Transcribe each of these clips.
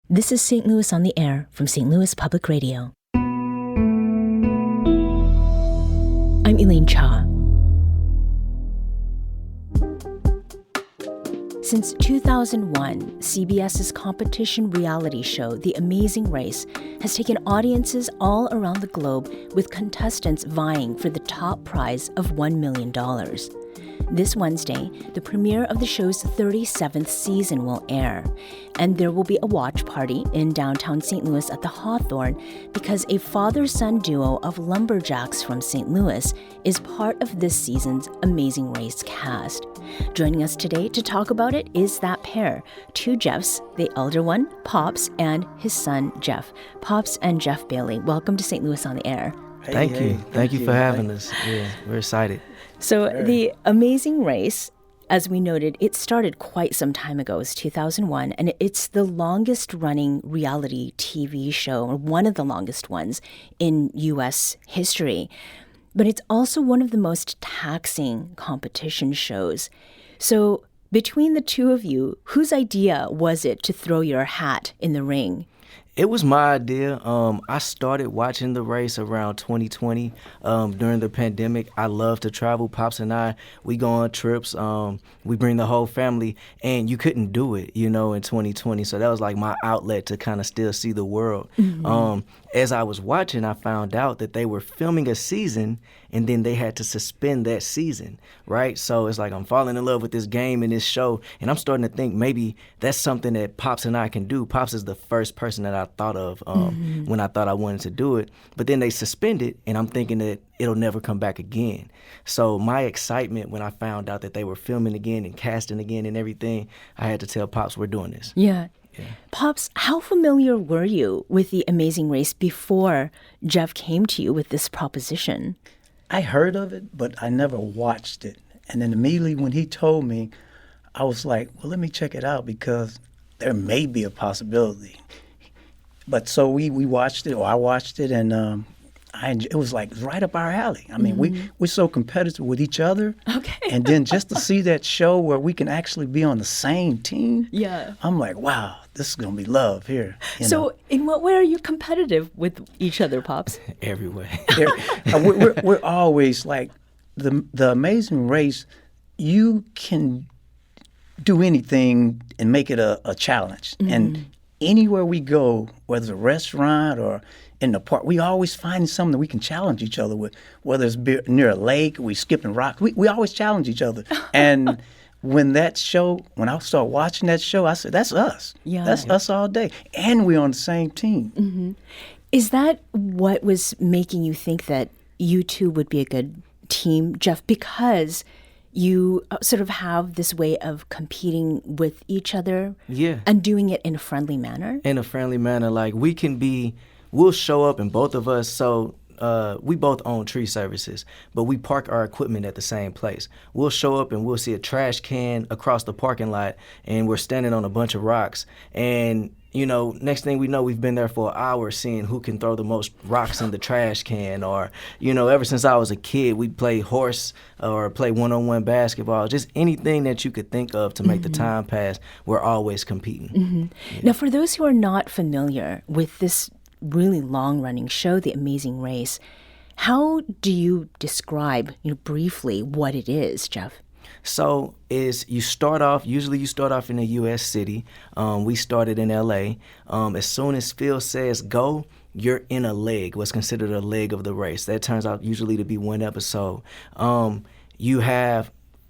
This is St. Louis on the Air from St. Louis Public Radio. I'm Elaine Cha. Since 2001, CBS's competition reality show, The Amazing Race, has taken audiences all around the globe with contestants vying for the top prize of $1 million. This Wednesday, the premiere of the show's 37th season will air, and there will be a watch party in downtown St. Louis at the Hawthorne because a father-son duo of lumberjacks from St. Louis is part of this season's Amazing Race cast. Joining us today to talk about it is that pair, two Jeffs, the elder one, Pops, and his son, Jeff. Pops and Jeff Bailey, welcome to St. Louis on the Air. Thank you. Thank you for having us. Yeah, we're excited. So The Amazing Race, as we noted, it started quite some time ago. It was 2001, and it's the longest-running reality TV show, or one of the longest ones in U.S. history. But it's also one of the most taxing competition shows. So between the two of you, whose idea was it to throw your hat in the ring? It was my idea. I started watching the race around 2020 during the pandemic. I love to travel. Pops and I, we go on trips. We bring the whole family, and you couldn't do it, in 2020. So that was like my outlet to kind of still see the world. Mm-hmm. As I was watching, I found out that they were filming a season, and then they had to suspend that season, right? So it's like I'm falling in love with this game and this show, and I'm starting to think maybe that's something that Pops and I can do. Pops is the first person that I thought of when I thought I wanted to do it. But then they suspended, and I'm thinking that it'll never come back again. So my excitement when I found out that they were filming again and casting again and everything, I had to tell Pops, we're doing this. Yeah. Pops, how familiar were you with The Amazing Race before Jeff came to you with this proposition? I heard of it, but I never watched it. And then immediately when he told me, I was like, well, let me check it out because there may be a possibility. But so we watched it, or I watched it, and it was like right up our alley. I mean, we're so competitive with each other. Okay. And then just to see that show where we can actually be on the same team, yeah, I'm like, wow, this is going to be love here. So in what way are you competitive with each other, Pops? Everywhere. we're always like, the Amazing Race, you can do anything and make it a challenge. Mm-hmm. And anywhere we go, whether it's a restaurant or in the park, we always find something that we can challenge each other with. Whether it's near a lake, we skipping rocks, we always challenge each other. And when I started watching that show, I said, that's us. Yeah. That's us all day. And we're on the same team. Mm-hmm. Is that what was making you think that you two would be a good team, Jeff? Because you sort of have this way of competing with each other, yeah, and doing it in a friendly manner? In a friendly manner. Like we'll show up, and both of us, so we both own tree services, but we park our equipment at the same place. We'll show up and we'll see a trash can across the parking lot, and we're standing on a bunch of rocks. And, next thing we know, we've been there for an hour seeing who can throw the most rocks in the trash can. Or, ever since I was a kid, we play horse or play one-on-one basketball. Just anything that you could think of to make the time pass, we're always competing. Mm-hmm. Yeah. Now, for those who are not familiar with this really long-running show, The Amazing Race, how do you describe, briefly what it is, Jeff? So you start off in a U.S. city. We started in L.A. As soon as Phil says go, you're in a leg, what's considered a leg of the race. That turns out usually to be one episode. For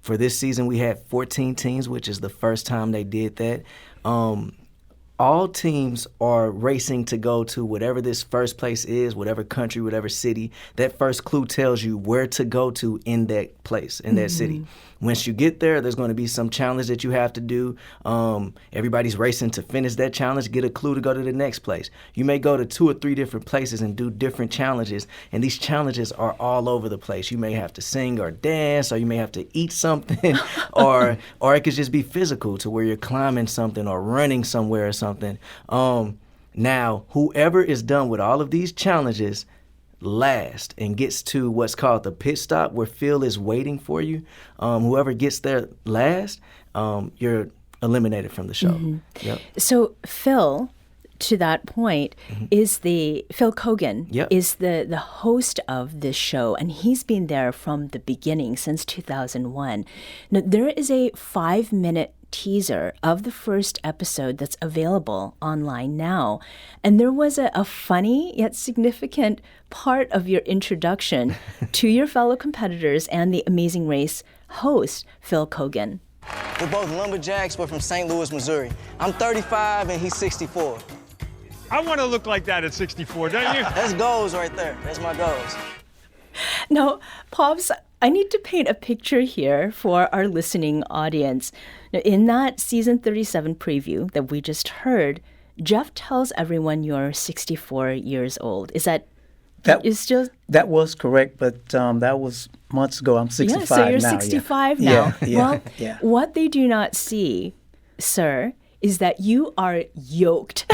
this season, we had 14 teams, which is the first time they did that. All teams are racing to go to whatever this first place is, whatever country, whatever city. That first clue tells you where to go to in that place, in that city. Once you get there, there's going to be some challenge that you have to do. Everybody's racing to finish that challenge, get a clue to go to the next place. You may go to 2 or 3 different places and do different challenges, and these challenges are all over the place. You may have to sing or dance, or you may have to eat something, or it could just be physical to where you're climbing something or running somewhere or something. Now, whoever is done with all of these challenges last and gets to what's called the pit stop, where Phil is waiting for you, whoever gets there last, you're eliminated from the show. Mm-hmm. Yep. So Phil to that point is the Phil Kogan Yep. is the host of this show, and he's been there from the beginning since 2001. Now, there is a 5-minute teaser of the first episode that's available online now. And there was a funny yet significant part of your introduction to your fellow competitors and the Amazing Race host, Phil Kogan. We're both lumberjacks. We're from St. Louis, Missouri. I'm 35 and he's 64. I want to look like that at 64, don't you? That's goals right there. That's my goals. Now, Pops, I need to paint a picture here for our listening audience. Now, in that season 37 preview that we just heard, Jeff tells everyone you're 64 years old. Is that is still? That was correct, but that was months ago. I'm 65 now. Yeah, so you're 65 now. Yeah, well, yeah. what they do not see, sir, is that you are yoked.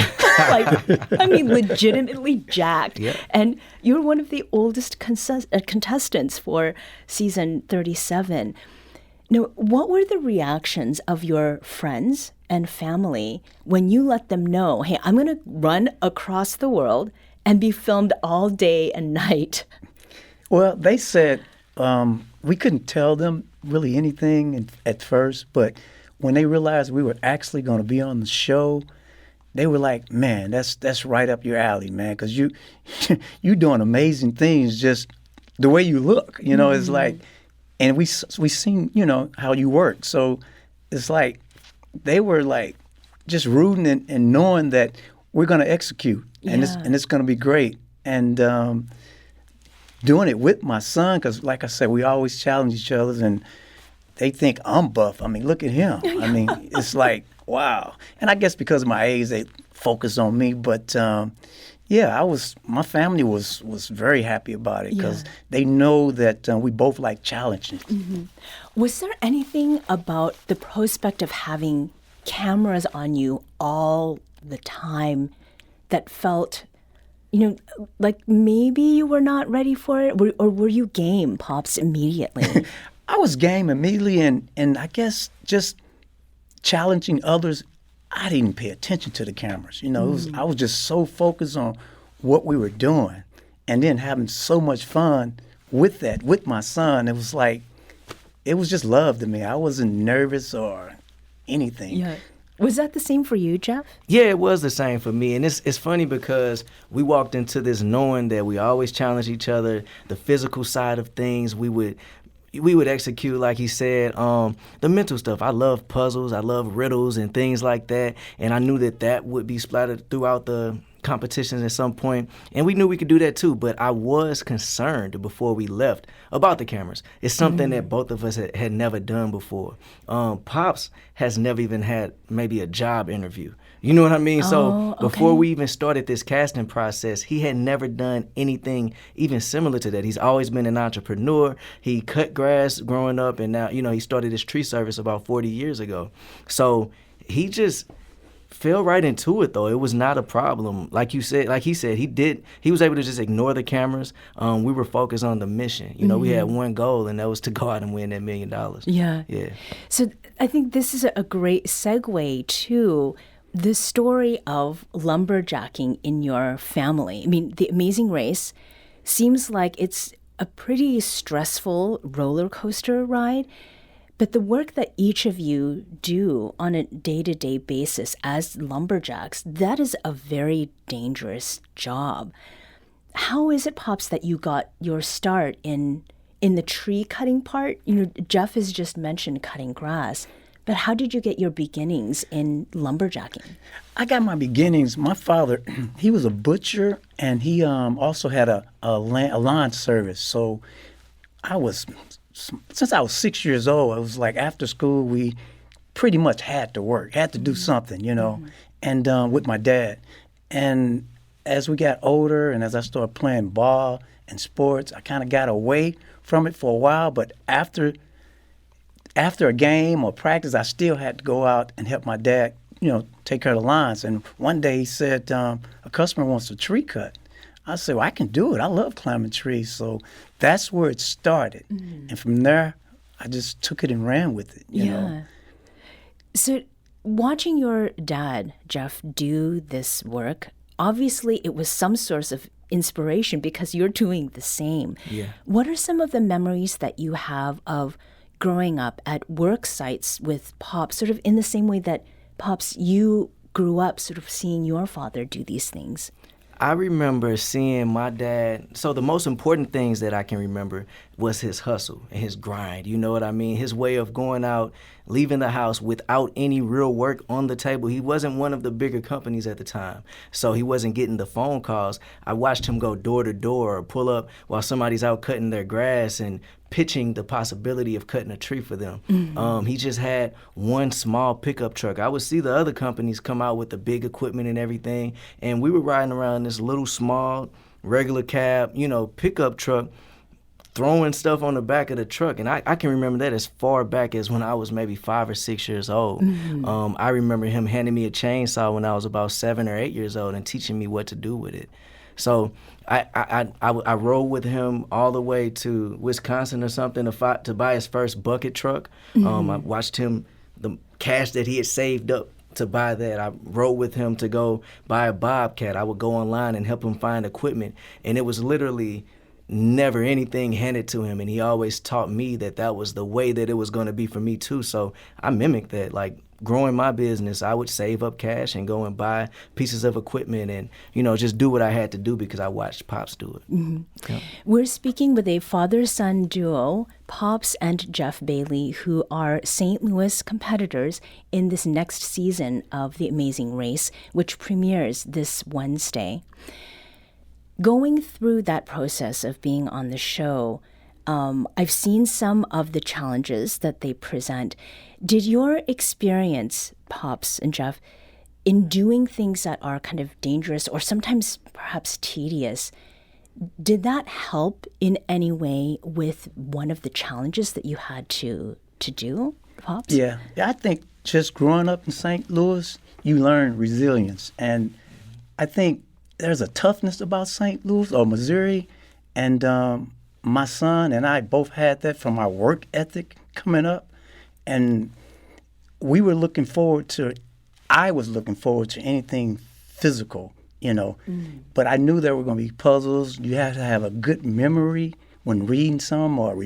Legitimately jacked. Yep. And you're one of the oldest contestants for season 37. Now, what were the reactions of your friends and family when you let them know, hey, I'm going to run across the world and be filmed all day and night? Well, they said we couldn't tell them really anything at first, but when they realized we were actually going to be on the show, they were like, man, that's right up your alley, man, because you're doing amazing things just the way you look. You know, it's like, and we seen, how you work. So it's like they were like just rooting and knowing that we're going to execute and it's going to be great. And doing it with my son, because like I said, we always challenge each other, and they think I'm buff. I mean, look at him. I mean, it's like, wow. And I guess because of my age, they focus on me. But my family was very happy about it because they know that we both like challenges. Mm-hmm. Was there anything about the prospect of having cameras on you all the time that felt, like maybe you were not ready for it? Or were you game, Pops, immediately? I was game immediately, and I guess just challenging others, I didn't pay attention to the cameras. I was just so focused on what we were doing and then having so much fun with that, with my son. It was like, it was just love to me. I wasn't nervous or anything. Yeah. Was that the same for you, Jeff? Yeah, it was the same for me. And it's funny because we walked into this knowing that we always challenge each other, the physical side of things. We would execute, like he said, the mental stuff. I love puzzles, I love riddles and things like that. And I knew that would be splattered throughout the competitions at some point. And we knew we could do that too. But I was concerned before we left about the cameras. It's something that both of us had never done before. Pops has never even had maybe a job interview. You know what I mean? So before we even started this casting process, he had never done anything even similar to that. He's always been an entrepreneur. He cut grass growing up, and now, he started his tree service about 40 years ago. So he just fell right into it, though. It was not a problem. Like he said, he was able to just ignore the cameras. We were focused on the mission. We had one goal, and that was to go out and win that $1 million. Yeah. So I think this is a great segue to the story of lumberjacking in your family. I mean, the Amazing Race seems like it's a pretty stressful roller coaster ride, but the work that each of you do on a day-to-day basis as lumberjacks, that is a very dangerous job. How is it, Pops, that you got your start in the tree cutting part? Jeff has just mentioned cutting grass. But how did you get your beginnings in lumberjacking? I got my beginnings. My father, he was a butcher, and he also had a lawn service. So since I was 6 years old, it was like after school, we pretty much had to work, had to do something, and with my dad. And as we got older and as I started playing ball and sports, I kind of got away from it for a while. But after a game or practice, I still had to go out and help my dad, take care of the lines. And one day he said, a customer wants a tree cut. I said, well, I can do it. I love climbing trees. So that's where it started. And from there, I just took it and ran with it, you know. So Watching your dad, Jeff, do this work, obviously it was some source of inspiration because you're doing the same. Yeah. What are some of the memories that you have of growing up at work sites with Pops, sort of in the same way that, Pops, you grew up sort of seeing your father do these things? I remember seeing my dad. So the most important things that I can remember was his hustle and his grind. You know what I mean? His way of going out, leaving the house without any real work on the table. He wasn't one of the bigger companies at the time, so he wasn't getting the phone calls. I watched him go door to door or pull up while somebody's out cutting their grass and pitching the possibility of cutting a tree for them. He just had one small pickup truck. I would see the other companies come out with the big equipment and everything, and we were riding around this little small regular cab, pickup truck, throwing stuff on the back of the truck. And I can remember that as far back as when I was maybe 5 or 6 years old. I remember him handing me a chainsaw when I was about 7 or 8 years old and teaching me what to do with it. So I rode with him all the way to Wisconsin or something to buy his first bucket truck. I watched him, the cash that he had saved up to buy that. I rode with him to go buy a Bobcat. I would go online and help him find equipment. And it was literally never anything handed to him. And he always taught me that was the way that it was going to be for me too. So I mimicked that. Like, growing my business, I would save up cash and go and buy pieces of equipment and, just do what I had to do because I watched Pops do it. Yeah. We're speaking with a father-son duo, Pops and Jeff Bailey, who are St. Louis competitors in this next season of The Amazing Race, which premieres this Wednesday. Going through that process of being on the show, I've seen some of the challenges that they present. Did your experience, Pops and Jeff, in doing things that are kind of dangerous or sometimes perhaps tedious, did that help in any way with one of the challenges that you had to do, Pops? Yeah, I think just growing up in St. Louis, you learn resilience. And I think there's a toughness about St. Louis or Missouri, and my son and I both had that from our work ethic coming up, and I was looking forward to anything physical, but I knew there were going to be puzzles. You had to have a good memory when reading some or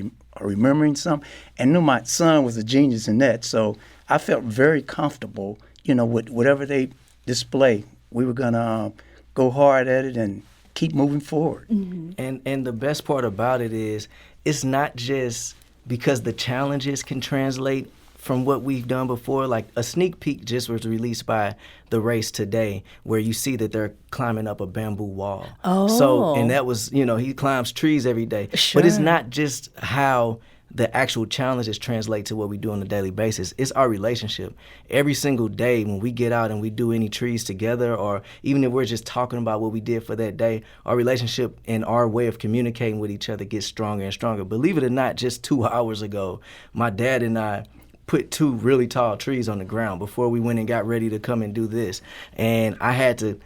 remembering some, and I knew my son was a genius in that, so I felt very comfortable, with whatever they display. We were going to go hard at it and keep moving forward. And the best part about it is it's not just because the challenges can translate from what we've done before. Like, a sneak peek just was released by the race today where you see that they're climbing up a bamboo wall. So, and that was, he climbs trees every day. Sure. But it's not just how the actual challenges translate to what we do on a daily basis. It's our relationship. Every single day when we get out and we do any trees together, or even if we're just talking about what we did for that day, our relationship and our way of communicating with each other gets stronger and stronger. Believe it or not, just 2 hours ago, my dad and I put 2 really tall trees on the ground before we went and got ready to come and do this. And I had to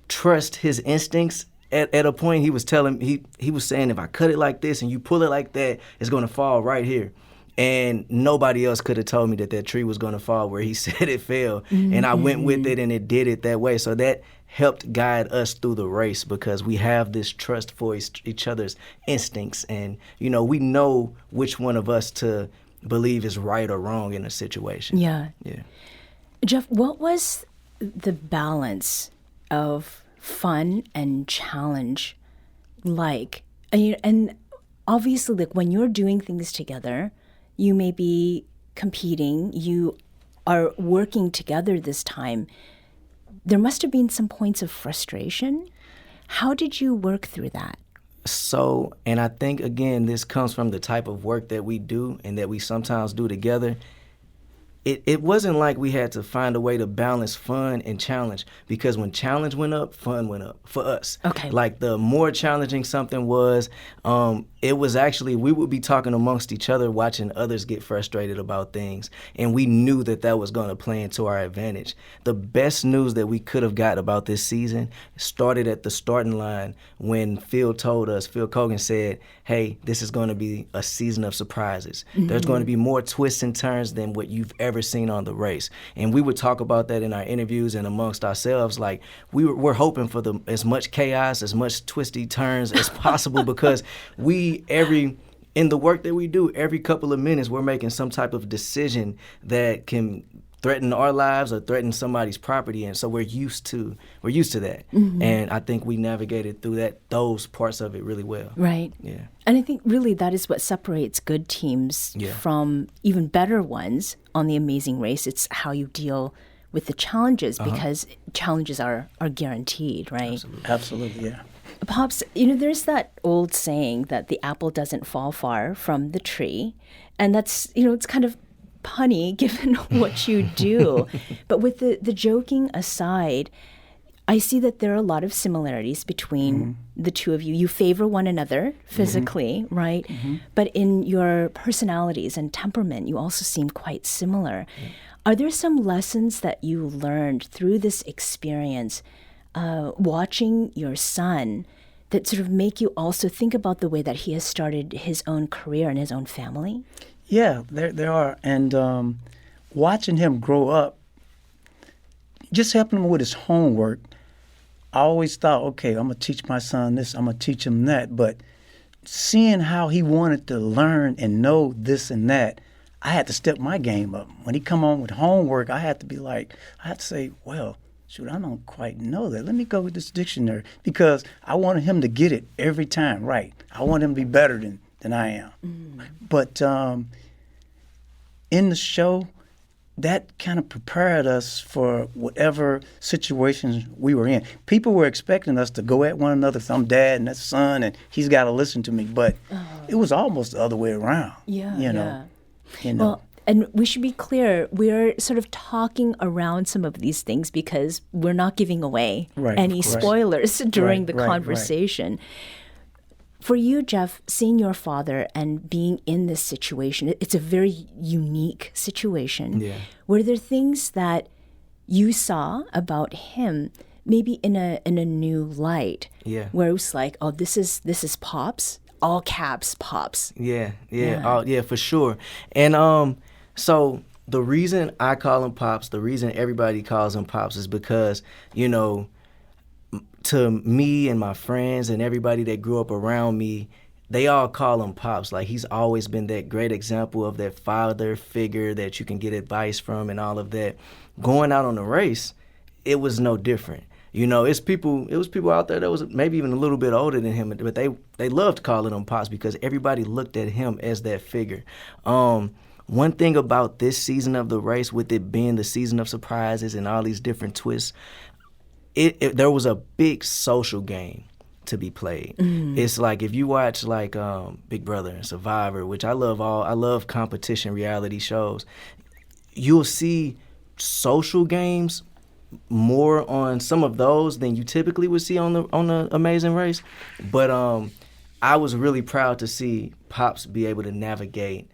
trust his instincts. At a point, he was saying, if I cut it like this and you pull it like that, it's going to fall right here. And nobody else could have told me that tree was going to fall where he said it fell. And I went with it, and it did it that way. So that helped guide us through the race because we have this trust for each other's instincts. And, we know which one of us to believe is right or wrong in a situation. Yeah. Yeah. Jeff, what was the balance of fun and challenge like? And obviously, like, when you're doing things together, you may be competing, you are working together this time. There must have been some points of frustration. How did you work through that? So, and I think, again, this comes from the type of work that we do and that we sometimes do together. It wasn't like we had to find a way to balance fun and challenge, because when challenge went up, fun went up for us. Okay. Like, the more challenging something was, it was actually, we would be talking amongst each other, watching others get frustrated about things, and we knew that was going to play into our advantage. The best news that we could have got about this season started at the starting line when Phil Kogan said, hey, this is going to be a season of surprises. There's going to be more twists and turns than what you've ever ever seen on the race. And we would talk about that in our interviews and amongst ourselves. Like, we're hoping for as much chaos, as much twisty turns as possible, because in the work that we do, every couple of minutes we're making some type of decision that can threaten our lives or threaten somebody's property, and so we're used to that. And I think we navigated through those parts of it really well. Right. Yeah. And I think really that is what separates good teams from even better ones on The Amazing Race. It's how you deal with the challenges, because challenges are guaranteed, right? Absolutely, yeah. Pops, there's that old saying that the apple doesn't fall far from the tree, and that's, it's kind of punny given what you do. But with the joking aside, I see that there are a lot of similarities between the two of you. You favor one another physically, right? But in your personalities and temperament, you also seem quite similar. Are there some lessons that you learned through this experience, watching your son, that sort of make you also think about the way that he has started his own career and his own family? Yeah, there are. And watching him grow up, just helping him with his homework, I always thought, okay, I'm going to teach my son this, I'm going to teach him that. But seeing how he wanted to learn and know this and that, I had to step my game up. When he come home with homework, I had to say, well, shoot, I don't quite know that. Let me go with this dictionary, because I wanted him to get it every time right. I want him to be better than I am. But in the show, that kind of prepared us for whatever situations we were in. People were expecting us to go at one another. So I'm dad and that's son, and he's got to listen to me. But it was almost the other way around. Yeah. Well, and we should be clear, we're sort of talking around some of these things because we're not giving away any spoilers during the conversation. For you, Jeff, seeing your father and being in this situation, it's a very unique situation. Yeah. Were there things that you saw about him, maybe in a new light? Yeah. Where it was like, oh, this is Pops, all caps Pops. Yeah, for sure. And so the reason I call him Pops, the reason everybody calls him Pops, is because, to me and my friends and everybody that grew up around me, they all call him Pops. Like, he's always been that great example of that father figure that you can get advice from and all of that. Going out on the race, it was no different. It was people out there that was maybe even a little bit older than him, but they loved calling him Pops because everybody looked at him as that figure. One thing about this season of the race, with it being the season of surprises and all these different twists, there was a big social game to be played. It's like, if you watch like Big Brother and Survivor, which I love competition reality shows, you'll see social games more on some of those than you typically would see on the Amazing Race. But I was really proud to see Pops be able to navigate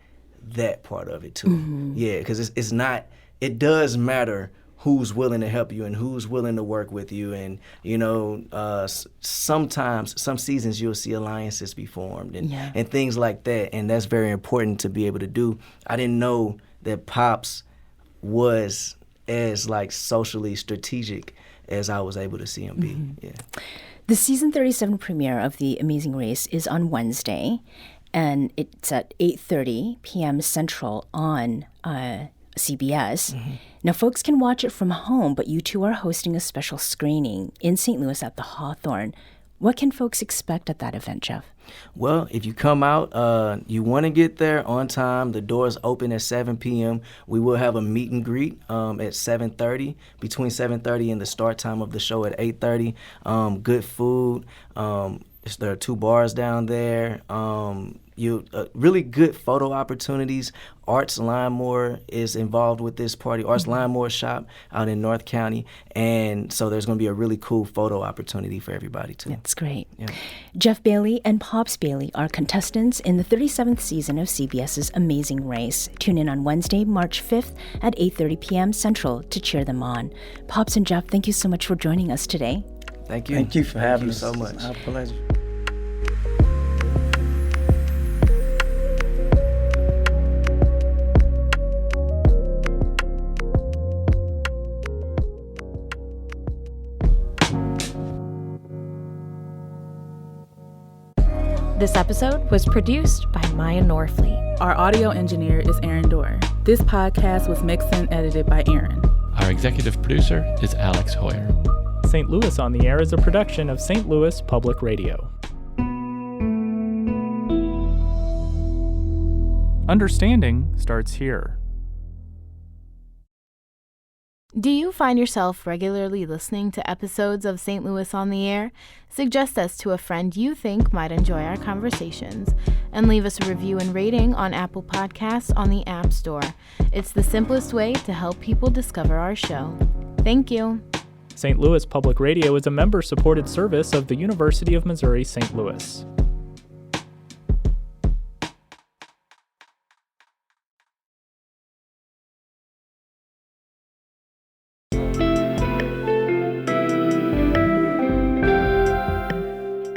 that part of it too. Yeah, because it does matter who's willing to help you and who's willing to work with you. And, sometimes, some seasons you'll see alliances be formed and things like that. And that's very important to be able to do. I didn't know that Pops was as like socially strategic as I was able to see him be. Yeah. The season 37 premiere of The Amazing Race is on Wednesday, and it's at 8:30 p.m. Central on CBS. Now, folks can watch it from home, but you two are hosting a special screening in St. Louis at the Hawthorne. What can folks expect at that event, Jeff? Well, if you come out, you want to get there on time. The doors open at 7 p.m. We will have a meet and greet at 7:30, between 7:30 and the start time of the show at 8:30. Good food. There are 2 bars down there. Really good photo opportunities. Arts Limemore is involved with this party. Arts Limemore shop out in North County. And so there's going to be a really cool photo opportunity for everybody, too. That's great. Yeah. Jeff Bailey and Pops Bailey are contestants in the 37th season of CBS's Amazing Race. Tune in on Wednesday, March 5th at 8:30 p.m. Central to cheer them on. Pops and Jeff, thank you so much for joining us today. Thank you. Thank you for having us. Thank you so much. It's our pleasure. This episode was produced by Maya Norfleet. Our audio engineer is Aaron Dorr. This podcast was mixed and edited by Aaron. Our executive producer is Alex Hoyer. St. Louis on the Air is a production of St. Louis Public Radio. Understanding starts here. Do you find yourself regularly listening to episodes of St. Louis on the Air? Suggest us to a friend you think might enjoy our conversations, and leave us a review and rating on Apple Podcasts on the App Store. It's the simplest way to help people discover our show. Thank you. St. Louis Public Radio is a member-supported service of the University of Missouri St. Louis.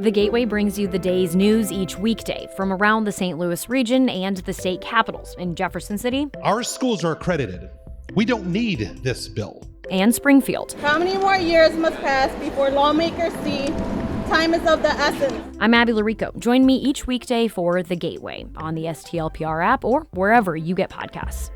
The Gateway brings you the day's news each weekday from around the St. Louis region and the state capitals in Jefferson City. Our schools are accredited. We don't need this bill. And Springfield. How many more years must pass before lawmakers see time is of the essence? I'm Abby Larico. Join me each weekday for The Gateway on the STLPR app or wherever you get podcasts.